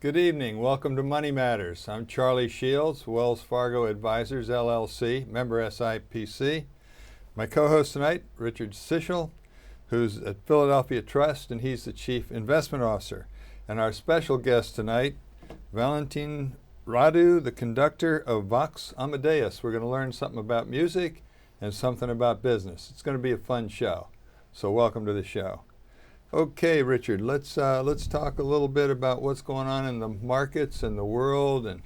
Good evening. Welcome to Money Matters. I'm Charlie Shields, Wells Fargo Advisors, LLC, member SIPC. My co-host tonight, Richard Sichel, who's at Philadelphia Trust, and he's the Chief Investment Officer. And our special guest tonight, Valentin Radu, the conductor of Vox Amadeus. We're going to learn something about music and something about business. It's going to be a fun show. So welcome to the show. Okay, Richard, let's talk a little bit about what's going on in the markets and the world and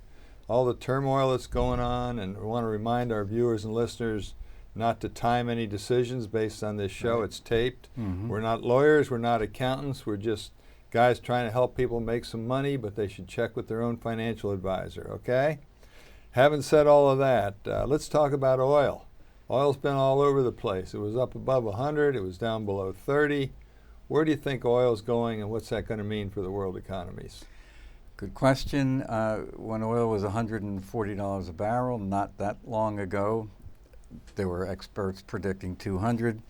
all the turmoil that's going on. And we want to remind our viewers and listeners not to time any decisions based on this show. Right. It's taped. Mm-hmm. We're not lawyers. We're not accountants. We're just guys trying to help people make some money, but they should check with their own financial advisor, okay? Having said all of that, let's talk about oil. Oil's been all over the place. It was up above 100. It was down below 30. Where do you think oil's going, and what's that going to mean for the world economies? Good question. When oil was $140 a barrel, not that long ago, there were experts predicting 200.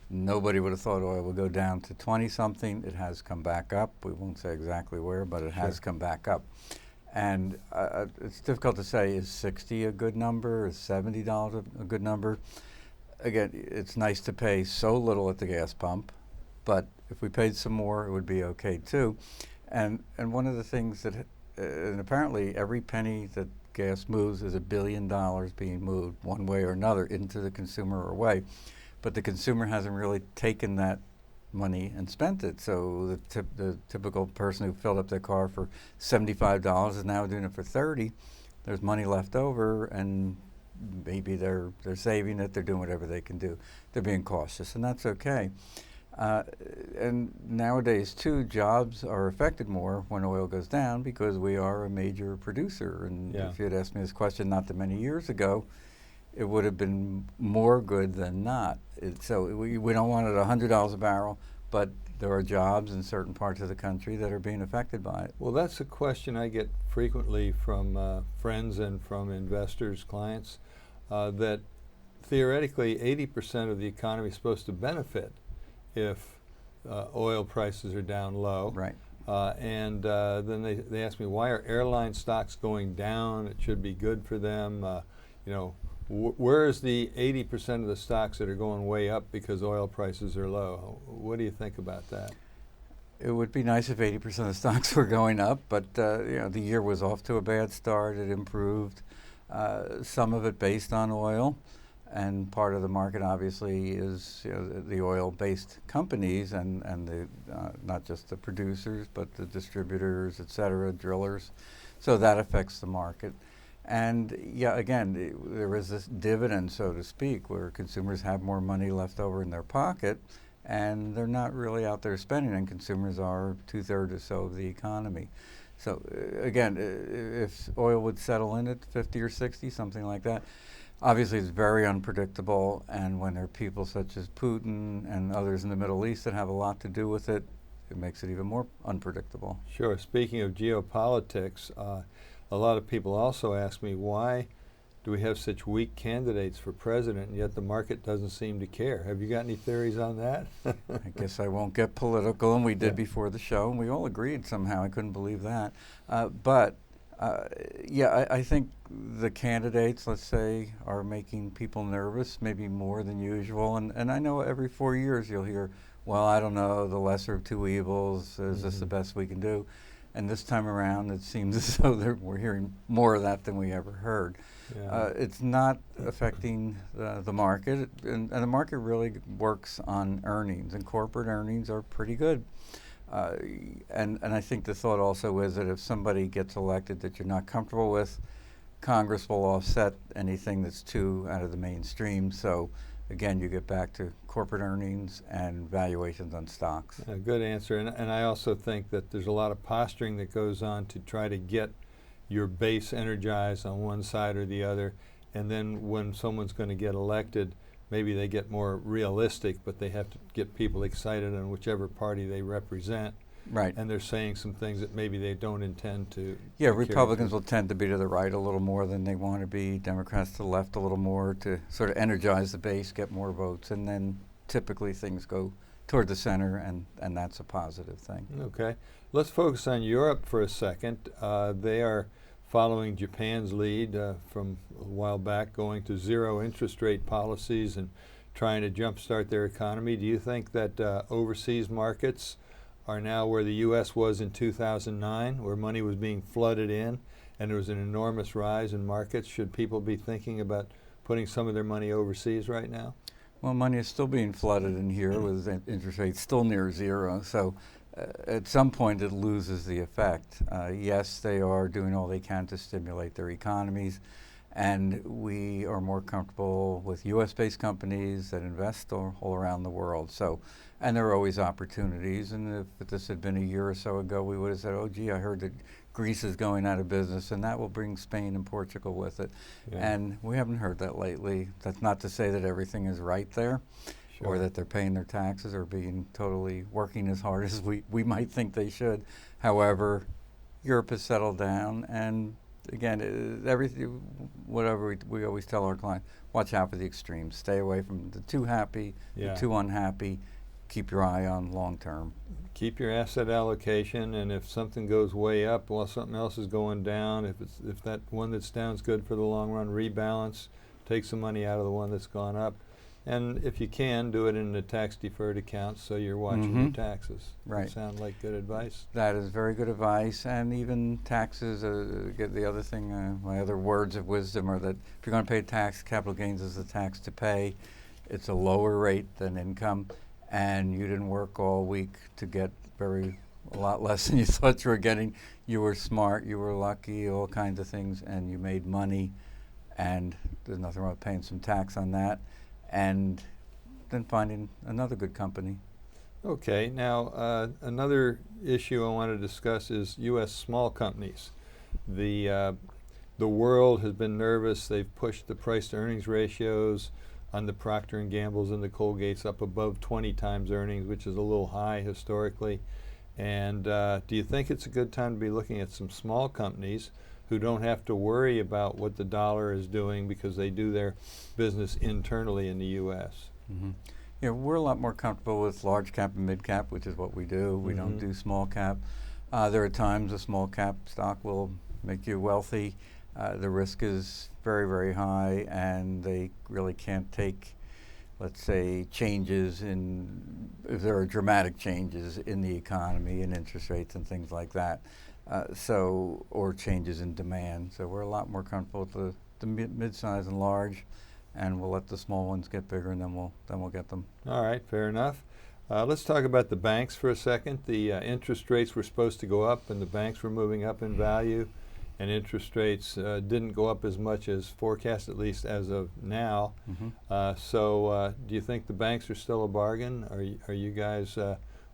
Nobody would have thought oil would go down to 20-something. It has come back up. We won't say exactly where, but it has come back up. And it's difficult to say, is 60 a good number? Is $70 a good number? Again, it's nice to pay so little at the gas pump, but if we paid some more, it would be okay too. And one of the things that, and apparently every penny that gas moves is $1 billion being moved one way or another into the consumer or away. But the consumer hasn't really taken that money and spent it. So the typical person who filled up their car for $75 is now doing it for $30. There's money left over, and maybe they're saving it. They're doing whatever they can do. They're being cautious, and that's okay. And nowadays, too, jobs are affected more when oil goes down because we are a major producer. And if you had asked me this question not that many years ago, it would have been more good than not. So we don't want it at $100 a barrel, but there are jobs in certain parts of the country that are being affected by it. Well, that's a question I get frequently from friends and from investors, clients, that theoretically 80% of the economy is supposed to benefit if oil prices are down low. Right. And then they ask me, why are airline stocks going down? It should be good for them. Where is the 80% of the stocks that are going way up because oil prices are low? What do you think about that? It would be nice if 80% of the stocks were going up, but the year was off to a bad start. It improved. Some of it based on oil. And part of the market, obviously, is the oil-based companies and the not just the producers, but the distributors, et cetera, drillers. So that affects the market. And again, there is this dividend, so to speak, where consumers have more money left over in their pocket, and they're not really out there spending, and consumers are 2/3 or so of the economy. So again, if oil would settle in at 50 or 60, something like that, obviously, it's very unpredictable, and when there are people such as Putin and others in the Middle East that have a lot to do with it, it makes it even more unpredictable. Sure. Speaking of geopolitics, a lot of people also ask me, why do we have such weak candidates for president, and yet the market doesn't seem to care? Have you got any theories on that? I guess I won't get political, and we did before the show, and we all agreed somehow. I couldn't believe that. I think the candidates, let's say, are making people nervous, maybe more than usual. And I know every 4 years you'll hear, well, I don't know, the lesser of two evils, is this the best we can do? And this time around, it seems as though we're hearing more of that than we ever heard. Yeah. It's not affecting the market, and the market really works on earnings, and corporate earnings are pretty good. And I think the thought also is that if somebody gets elected that you're not comfortable with, Congress will offset anything that's too out of the mainstream. So again, you get back to corporate earnings and valuations on stocks. A good answer. And I also think that there's a lot of posturing that goes on to try to get your base energized on one side or the other. And then when someone's going to get elected, maybe they get more realistic, but they have to get people excited on whichever party they represent. Right. And they're saying some things that maybe they don't intend to. Yeah, Republicans will tend to be to the right a little more than they want to be. Democrats to the left a little more to sort of energize the base, get more votes, and then typically things go toward the center, and that's a positive thing. Okay. Let's focus on Europe for a second. They are following Japan's lead from a while back, going to zero interest rate policies and trying to jumpstart their economy. Do you think that overseas markets are now where the U.S. was in 2009, where money was being flooded in and there was an enormous rise in markets? Should people be thinking about putting some of their money overseas right now? Well, money is still being flooded in here with interest rates still near zero, so at some point it loses the effect. Yes, they are doing all they can to stimulate their economies, and we are more comfortable with U.S.-based companies that invest all around the world. So, and there are always opportunities, and if this had been a year or so ago, we would have said, oh, gee, I heard that Greece is going out of business, and that will bring Spain and Portugal with it. Yeah. And we haven't heard that lately. That's not to say that everything is right there, sure, or that they're paying their taxes or being totally working as hard as we might think they should. However, Europe has settled down, and again, everything, whatever we always tell our clients, watch out for the extremes. Stay away from the too happy, the too unhappy. Keep your eye on long term. Keep your asset allocation, and if something goes way up while something else is going down, if that one that's down is good for the long run, rebalance, take some money out of the one that's gone up. And if you can, do it in a tax-deferred account so you're watching your taxes. Right. Sound like good advice? That is very good advice. And even taxes, get the other thing, my other words of wisdom are that if you're going to pay tax, capital gains is the tax to pay. It's a lower rate than income, and you didn't work all week to get a lot less than you thought you were getting. You were smart, you were lucky, all kinds of things, and you made money, and there's nothing wrong with paying some tax on that, and then finding another good company. Okay, now another issue I want to discuss is U.S. small companies. The world has been nervous. They've pushed the price-to-earnings ratios on the Procter & Gamble's and the Colgate's up above 20 times earnings, which is a little high historically. And do you think it's a good time to be looking at some small companies who don't have to worry about what the dollar is doing because they do their business internally in the U.S.? Mm-hmm. Yeah, we're a lot more comfortable with large cap and mid cap, which is what we do. We don't do small cap. There are times a small cap stock will make you wealthy. The risk is very, very high, and they really can't take, let's say, changes if there are dramatic changes in the economy and interest rates and things like that. Or changes in demand. So we're a lot more comfortable with the mid-size and large, and we'll let the small ones get bigger, and then we'll get them. All right, fair enough. Let's talk about the banks for a second. The interest rates were supposed to go up, and the banks were moving up in value, and interest rates didn't go up as much as forecast, at least as of now. So do you think the banks are still a bargain? Are you guys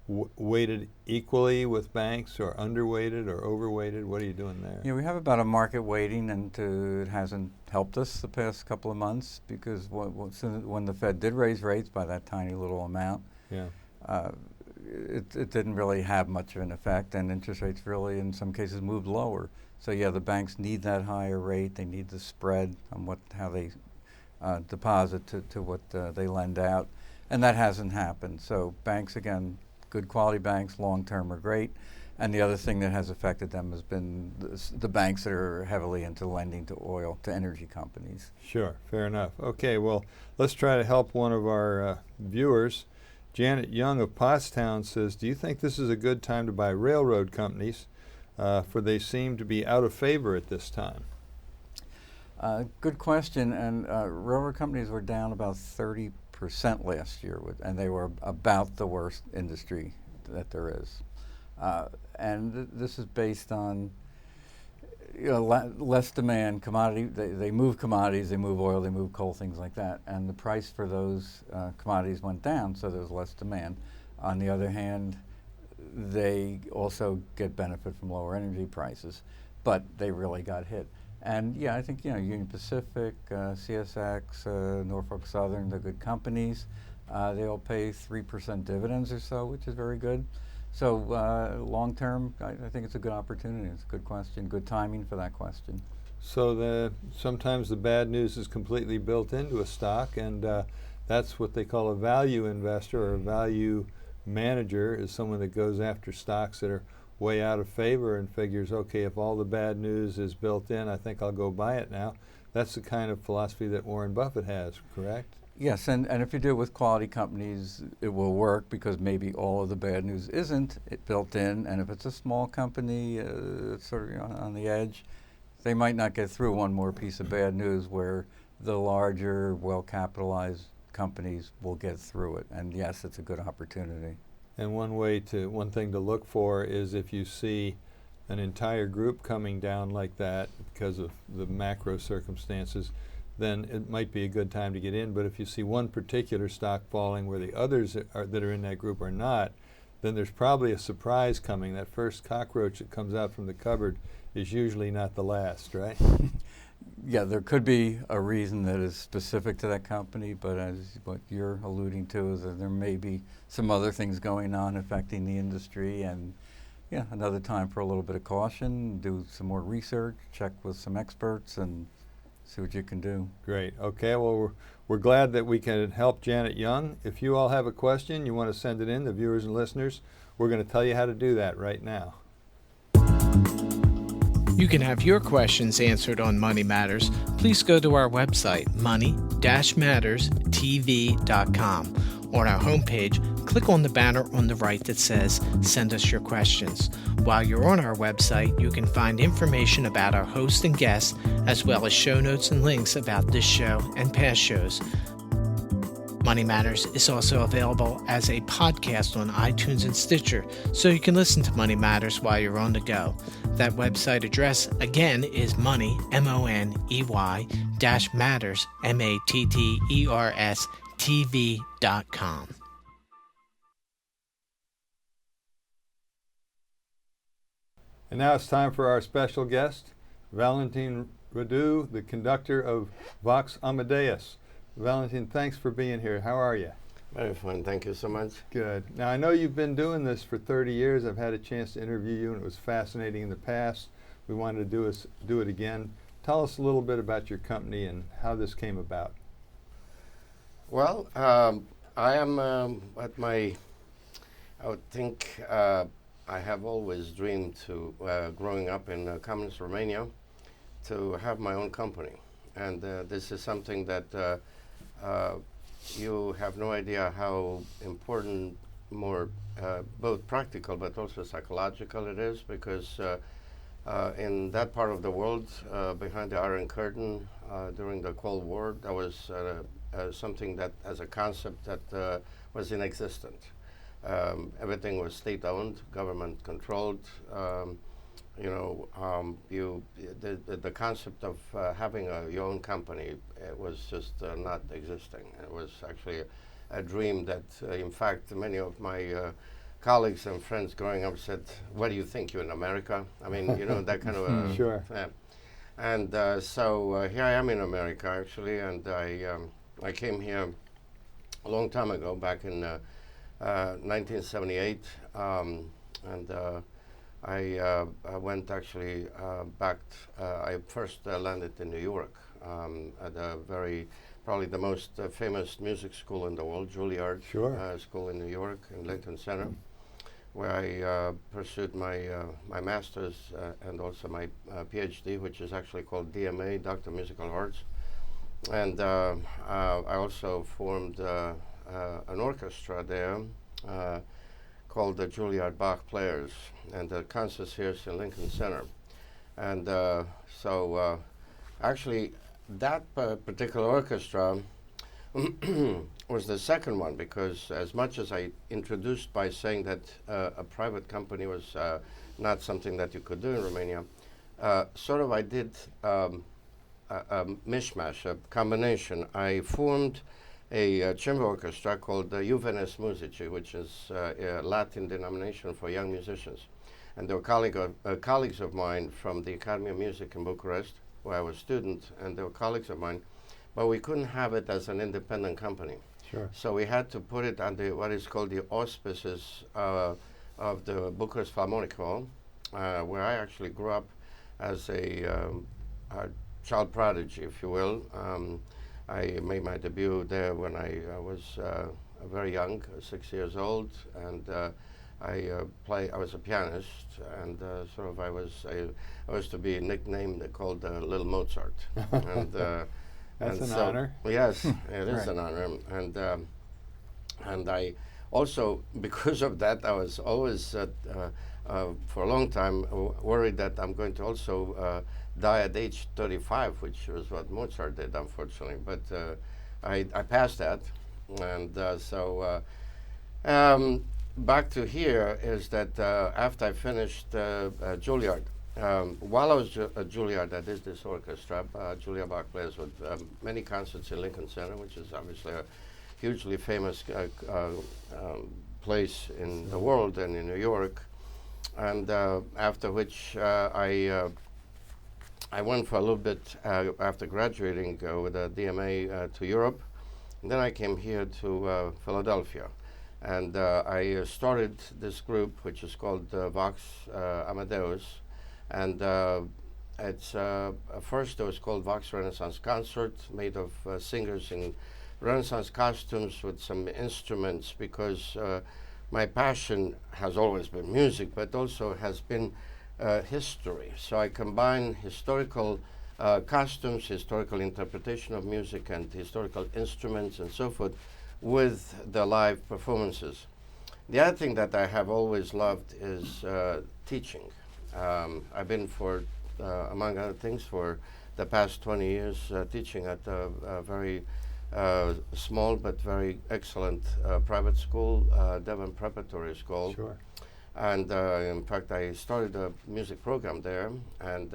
weighted equally with banks, or underweighted or overweighted? What are you doing there? Yeah, we have about a market weighting, and it hasn't helped us the past couple of months because when the Fed did raise rates by that tiny little amount, it didn't really have much of an effect, and interest rates really in some cases moved lower. So yeah, the banks need that higher rate. They need the spread on how they deposit to what they lend out, and that hasn't happened. So banks, again, good quality banks, long-term are great. And the other thing that has affected them has been the banks that are heavily into lending to oil, to energy companies. Sure, fair enough. Okay, well, let's try to help one of our viewers. Janet Young of Pottstown says, do you think this is a good time to buy railroad companies, for they seem to be out of favor at this time? Good question, and railroad companies were down about 30% last year, and they were about the worst industry that there is. And this is based on less demand, commodity. They move commodities, they move oil, they move coal, things like that, and the price for those commodities went down, so there's less demand. On the other hand, they also get benefit from lower energy prices, but they really got hit. And yeah, I think Union Pacific, CSX, Norfolk Southern, they're good companies. They all pay 3% dividends or so, which is very good. So long term, I think it's a good opportunity. It's a good question, good timing for that question. So sometimes the bad news is completely built into a stock, and that's what they call a value investor or a value manager is someone that goes after stocks that are way out of favor and figures, okay, if all the bad news is built in, I think I'll go buy it now. That's the kind of philosophy that Warren Buffett has, correct? Yes, and if you do it with quality companies, it will work because maybe all of the bad news isn't built in, and if it's a small company sort of on the edge, they might not get through one more piece of bad news where the larger, well-capitalized companies will get through it. And yes, it's a good opportunity. And one thing to look for is if you see an entire group coming down like that because of the macro circumstances, then it might be a good time to get in. But if you see one particular stock falling where the others that are in that group are not, then there's probably a surprise coming. That first cockroach that comes out from the cupboard is usually not the last, right? Yeah, there could be a reason that is specific to that company, but as what you're alluding to is that there may be some other things going on affecting the industry, and yeah, another time for a little bit of caution, do some more research, check with some experts, and see what you can do. Great. Okay, well, we're glad that we can help Janet Young. If you all have a question, you want to send it in, the viewers and listeners, we're going to tell you how to do that right now. You can have your questions answered on Money Matters. Please go to our website, money-matterstv.com. On our homepage, click on the banner on the right that says, Send us your questions. While you're on our website, you can find information about our host and guests, as well as show notes and links about this show and past shows. Money Matters is also available as a podcast on iTunes and Stitcher, so you can listen to Money Matters while you're on the go. That website address, again, is money, M-O-N-E-Y, -matters, M-A-T-T-E-R-S, TV.com. And now it's time for our special guest, Valentin Radu, the conductor of Vox Amadeus. Valentin, thanks for being here. How are you? Very fine. Thank you so much. Good. Now, I know you've been doing this for 30 years. I've had a chance to interview you, and it was fascinating in the past. We wanted to do it again. Tell us a little bit about your company and how this came about. Well, I am I would think I have always dreamed to, growing up in communist Romania, to have my own company. And this is something that you have no idea how important, more both practical but also psychological it is, because in that part of the world, behind the Iron Curtain, during the Cold War, that was something that, as a concept, that was inexistent. Everything was state-owned, government-controlled. The concept of having your own company was just not existing. It was actually a dream that, in fact, many of my colleagues and friends growing up said, "What do you think, you're in America?" I mean, that kind of Sure. And so here I am in America, actually, and I came here a long time ago, back in 1978, and I went actually back. I first landed in New York at a probably the most famous music school in the world, Juilliard School in New York, in Lincoln Center, where I pursued my master's and also my PhD, which is actually called DMA, Doctor of Musical Arts. And I also formed an orchestra there called the Juilliard Bach Players, and the concerts here is in Lincoln Center. And so actually that particular orchestra was the second one, because as much as I introduced by saying that a private company was not something that you could do in Romania, sort of I did a mishmash, a combination. I formed a chamber orchestra called the Juvenes Musici, which is a Latin denomination for young musicians. And they were colleagues of mine from the Academy of Music in Bucharest, where I was a student, and they were colleagues of mine. But we couldn't have it as an independent company. Sure. So we had to put it under what is called the auspices of the Bucharest Philharmonic Hall, where I actually grew up as a child prodigy, if you will. I made my debut there when I was very young, 6 years old, and I was a pianist, and I was to be nicknamed called Little Mozart, and That's an so, honor. Yes, it is Right. an honor, and I also, because of that, I was always for a long time worried that I'm going to also die at age 35, which was what Mozart did, unfortunately. But I passed that, and back to here is that after I finished Juilliard, while I was at Juilliard, I did this orchestra. Julia Bach plays with many concerts in Lincoln Center, which is obviously a hugely famous place in the world and in New York. And after which I went for a little bit after graduating with a DMA to Europe. And then I came here to Philadelphia. And I started this group, which is called Vox Amadeus. And first it was called Vox Renaissance Concert, made of singers in Renaissance costumes with some instruments, because my passion has always been music, but also has been history. So I combine historical costumes, historical interpretation of music, and historical instruments and so forth with the live performances. The other thing that I have always loved is teaching. I've been among other things, for the past 20 years teaching at a very small but very excellent private school, Devon Preparatory School. Sure. And in fact, I started a music program there, and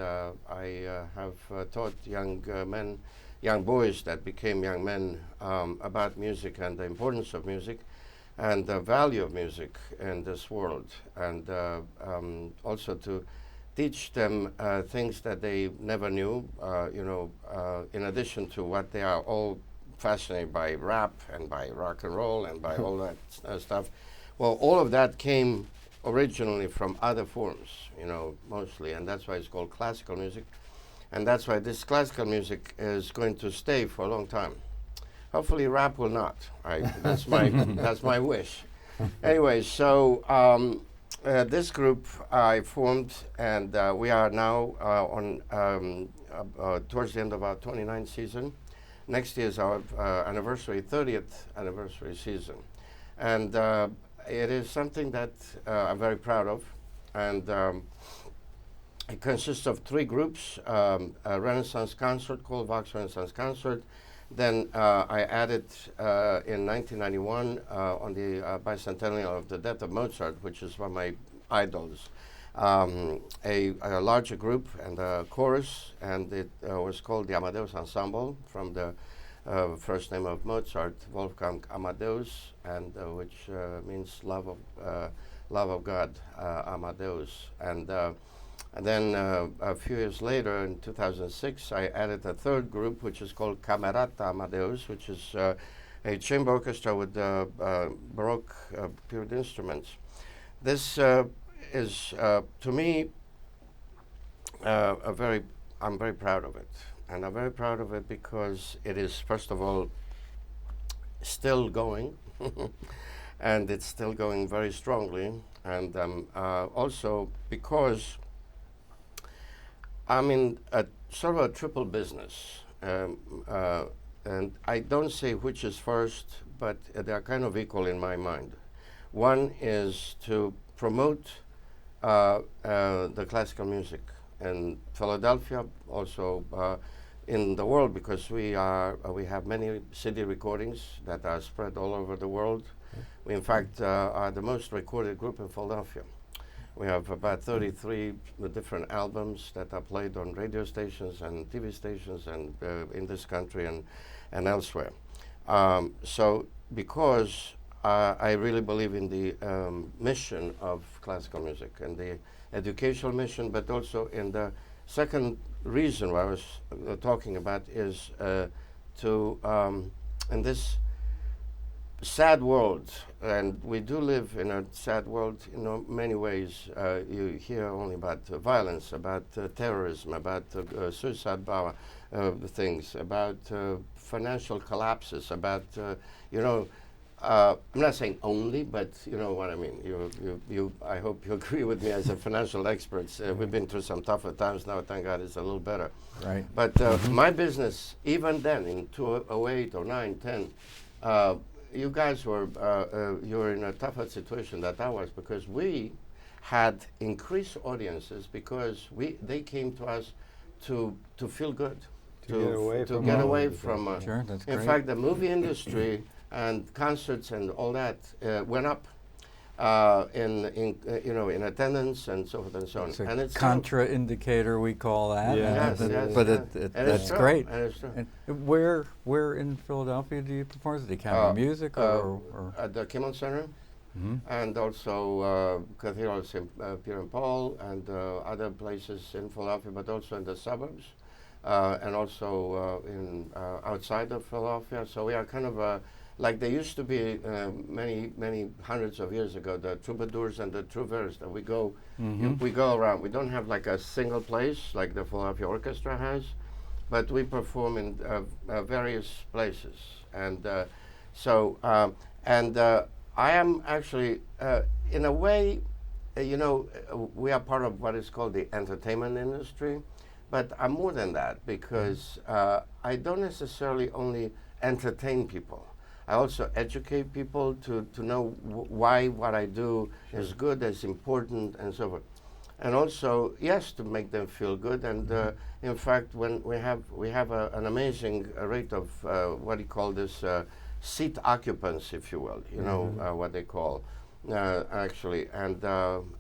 I have taught young boys that became young men about music and the importance of music and the value of music in this world, and also to teach them things that they never knew, in addition to what they are all fascinated by, rap and by rock and roll and by all that stuff. Well, all of that came originally from other forms, mostly, and that's why it's called classical music. And that's why this classical music is going to stay for a long time. Hopefully rap will not. That's my wish. Anyway, so this group I formed, and we are now towards the end of our 29th season. Next year is our 30th anniversary season. And it is something that I'm very proud of. And it consists of 3 groups, a Renaissance concert called Vox Renaissance Concert. Then I added in 1991 on the bicentennial of the death of Mozart, which is one of my idols, a larger group and a chorus, and it was called the Amadeus Ensemble, from the first name of Mozart, Wolfgang Amadeus, and which means love of God, Amadeus. And then a few years later, in 2006, I added a 3rd group, which is called Camerata Amadeus, which is a chamber orchestra with Baroque period instruments. This is, to me, I'm very proud of it. And I'm very proud of it because it is, first of all, still going, and it's still going very strongly. And also because I'm in a sort of a triple business, and I don't say which is first, but they are kind of equal in my mind. One is to promote the classical music in Philadelphia, also in the world, because we have many CD recordings that are spread all over the world. We, in fact, are the most recorded group in Philadelphia. We have about 33 different albums that are played on radio stations and TV stations and in this country and elsewhere. So because I really believe in the mission of classical music and the educational mission, but also in the second reason why I was talking about is in this sad world, and we do live in a sad world in many ways. You hear only about violence, about terrorism, about suicide things, about financial collapses, about I'm not saying only, but you know what I mean. I hope you agree with me as a financial expert. We've been through some tougher times now. Thank God it's a little better. Right. But my business, even then, in 2008 or 9, 10, you guys were you were in a tougher situation than I was, because we had increased audiences because they came to us to feel good, to get away from. Sure, that's in great. fact, the movie industry and concerts and all that went up in attendance and so forth and so on. It's a and it's contra-indicator, we call that. Yeah. Yes, but yes, that's true, great. and it's true. And where in Philadelphia do you perform? Is it the Academy of Music or? At the Kimmel Center, Mhm. and also Cathedral St. Peter and Paul, and other places in Philadelphia, but also in the suburbs, and also in outside of Philadelphia. So we are kind of like they used to be many hundreds of years ago, the troubadours and the trouvers that we go around. We don't have like a single place like the Philadelphia Orchestra has, but we perform in various places. And I am actually, in a way, we are part of what is called the entertainment industry, but I'm more than that, because I don't necessarily only entertain people. I also educate people to know why what I do is good, is important, and so forth. And also, yes, to make them feel good. And in fact, when we have an amazing rate of what do you call this, seat occupants, if you will, what they call actually. And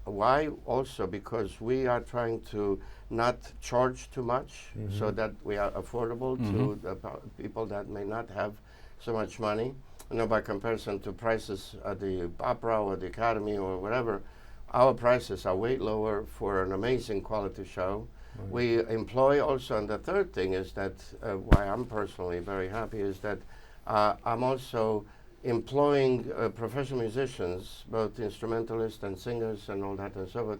why? Also because we are trying to not charge too much, so that we are affordable to the people that may not have so much money. By comparison to prices at the opera or the Academy or whatever, our prices are way lower for an amazing quality show. Right. We employ also, and the third thing is that why I'm personally very happy is that I'm also employing professional musicians, both instrumentalists and singers and all that and so forth,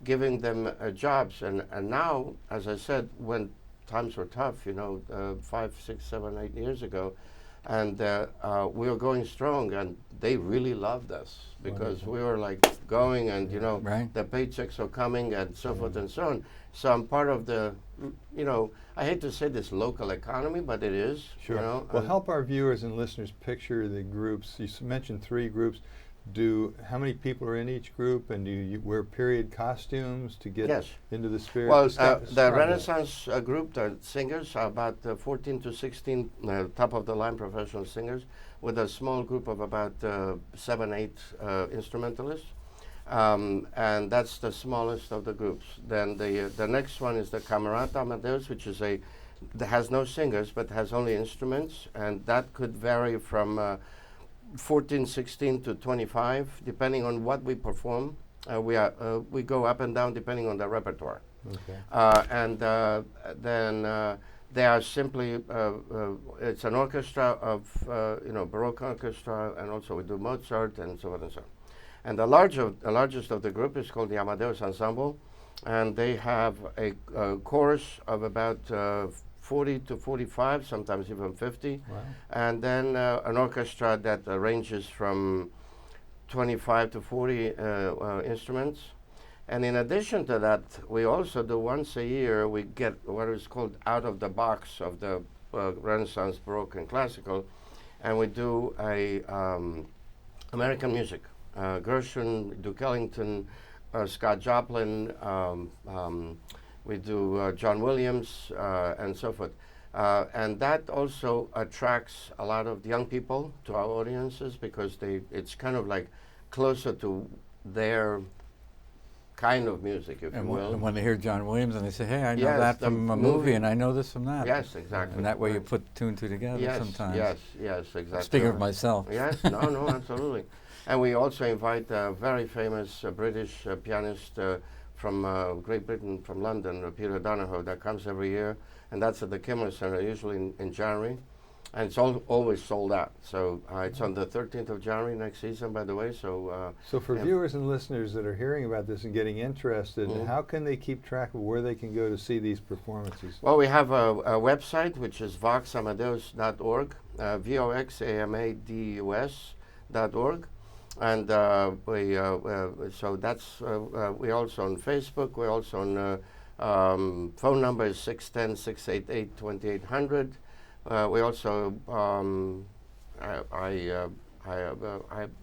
giving them jobs. And now, as I said, when times were tough, 5, 6, 7, 8 years ago, and we were going strong, and they really loved us because we were like going, and Right. the paychecks are coming, and so forth and so on. So I'm part of the, I hate to say this local economy, but it is. Sure. Well, help our viewers and listeners picture the groups. You mentioned 3 groups. How many people are in each group, and do you wear period costumes to get into the spirit? Well, the Renaissance group, the singers, are about 14 to 16 top-of-the-line professional singers, with a small group of about 7, 8 instrumentalists. And that's the smallest of the groups. Then the next one is the Camerata Amadeus, which is that has no singers but has only instruments, and that could vary from 14, 16 to 25, depending on what we perform. We go up and down depending on the repertoire. Okay. Then they are simply it's an orchestra of Baroque orchestra, and also we do Mozart and so on and so on. And the largest of the group is called the Amadeus Ensemble, and they have a chorus of about 40 to 45, sometimes even 50. Wow. And then an orchestra that ranges from 25 to 40 instruments. And in addition to that, we also do once a year, we get what is called out of the box of the Renaissance, Baroque, and Classical, and we do American music. Gershwin, Duke Ellington, Scott Joplin, we do John Williams, and so forth. And that also attracts a lot of young people to our audiences, because it's kind of like closer to their kind of music, if you will. And when they hear John Williams and they say, hey, I know that from a movie, and I know this from that. Yes, exactly. And that way you put 2 and 2 together sometimes. Yes, exactly. Speaking of myself. Yes, no, absolutely. And we also invite a very famous British pianist from Great Britain, from London, Peter Donahoe, that comes every year, and that's at the Kimmel Center, usually in January, and it's always sold out. So it's on the 13th of January next season, by the way. So for viewers and listeners that are hearing about this and getting interested, how can they keep track of where they can go to see these performances? Well, we have a website, which is voxamadeus.org, VOXAMADEUS. www.conductor.org. And so that's, we're also on Facebook. We're also on, phone number is 610-688-2800. We also,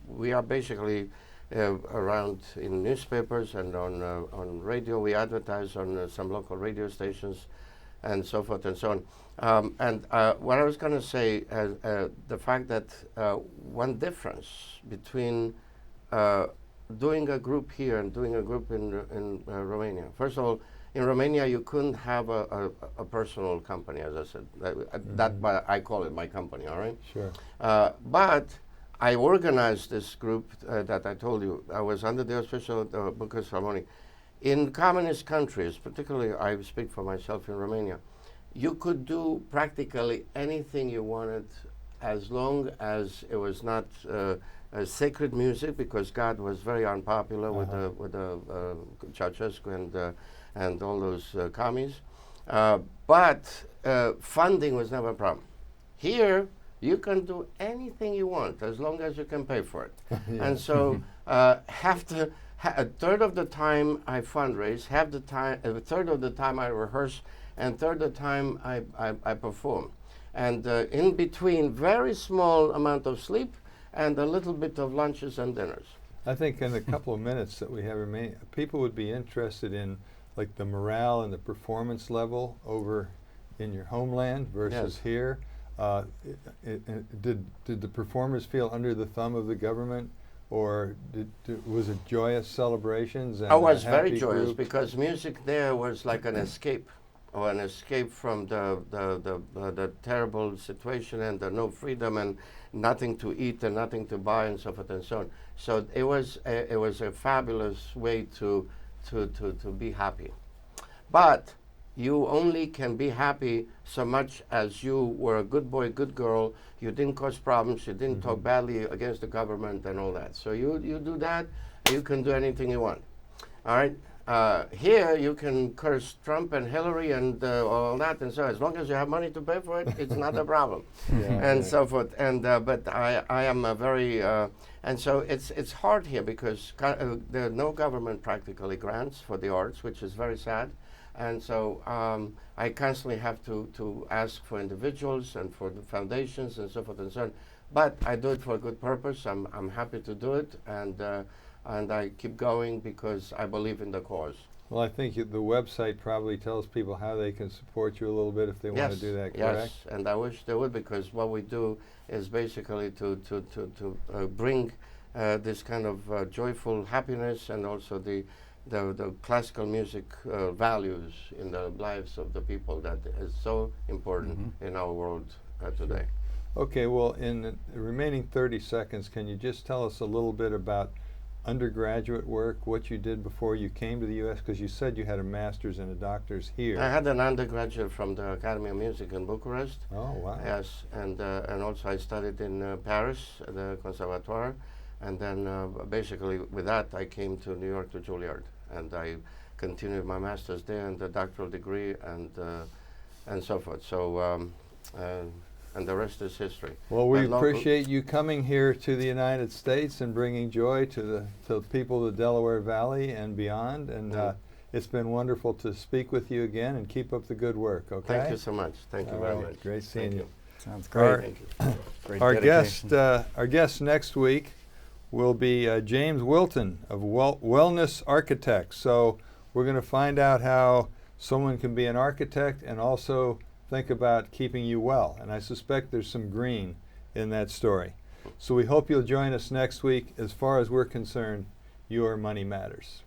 we are basically around in newspapers and on radio. We advertise on some local radio stations and so forth and so on. And what I was going to say, the fact that one difference between doing a group here and doing a group in Romania. First of all, in Romania, you couldn't have a personal company, as I said. That I call it my company, all right? Sure. But I organized this group that I told you. I was under the auspices of the Bucharest Philharmonic. In communist countries, particularly I speak for myself in Romania, you could do practically anything you wanted as long as it was not sacred music, because God was very unpopular with the Ceausescu and all those commies. But funding was never a problem. Here, you can do anything you want as long as you can pay for it. Yeah. And so a third of the time I fundraise, a third of the time I rehearse, and a third of the time I perform. And in between, very small amount of sleep and a little bit of lunches and dinners. I think in the couple of minutes that we have remaining, people would be interested in like the morale and the performance level over in your homeland versus here. Did the performers feel under the thumb of the government, or was it joyous celebrations? And I was very joyous because music there was like an escape, or an escape from the terrible situation and the no freedom and nothing to eat and nothing to buy and so forth and so on. So it was a fabulous way to be happy. But you only can be happy so much as you were a good boy, good girl, you didn't cause problems, you didn't talk badly against the government and all that. So you do that, you can do anything you want. All right? Here you can curse Trump and Hillary and all that, and so as long as you have money to pay for it, it's not a problem, and so forth. And but I am a very and so it's hard here because there are no government practically grants for the arts, which is very sad. And so I constantly have to ask for individuals and for the foundations and so forth and so on. But I do it for a good purpose. I'm happy to do it, and I keep going because I believe in the cause. Well, I think the website probably tells people how they can support you a little bit if they want to do that, correct? Yes, and I wish they would, because what we do is basically to bring this kind of joyful happiness and also the classical music values in the lives of the people that is so important in our world today. Okay, well, in the remaining 30 seconds, can you just tell us a little bit about undergraduate work, what you did before you came to the U.S., because you said you had a master's and a doctor's here. I had an undergraduate from the Academy of Music in Bucharest. Oh, wow. Yes, and also I studied in Paris at the Conservatoire, and then basically with that I came to New York to Juilliard, and I continued my master's there and the doctoral degree and so forth. So and the rest is history. Well, we appreciate you coming here to the United States and bringing joy to the people of the Delaware Valley and beyond. And it's been wonderful to speak with you again, and keep up the good work, okay? Thank you so much. Thank you very much. Great seeing you. Sounds great. Thank you. Great Our dedication. guest next week will be James Wilton of Wellness Architects. So we're going to find out how someone can be an architect and also think about keeping you well. And I suspect there's some green in that story. So we hope you'll join us next week. As far as we're concerned, your money matters.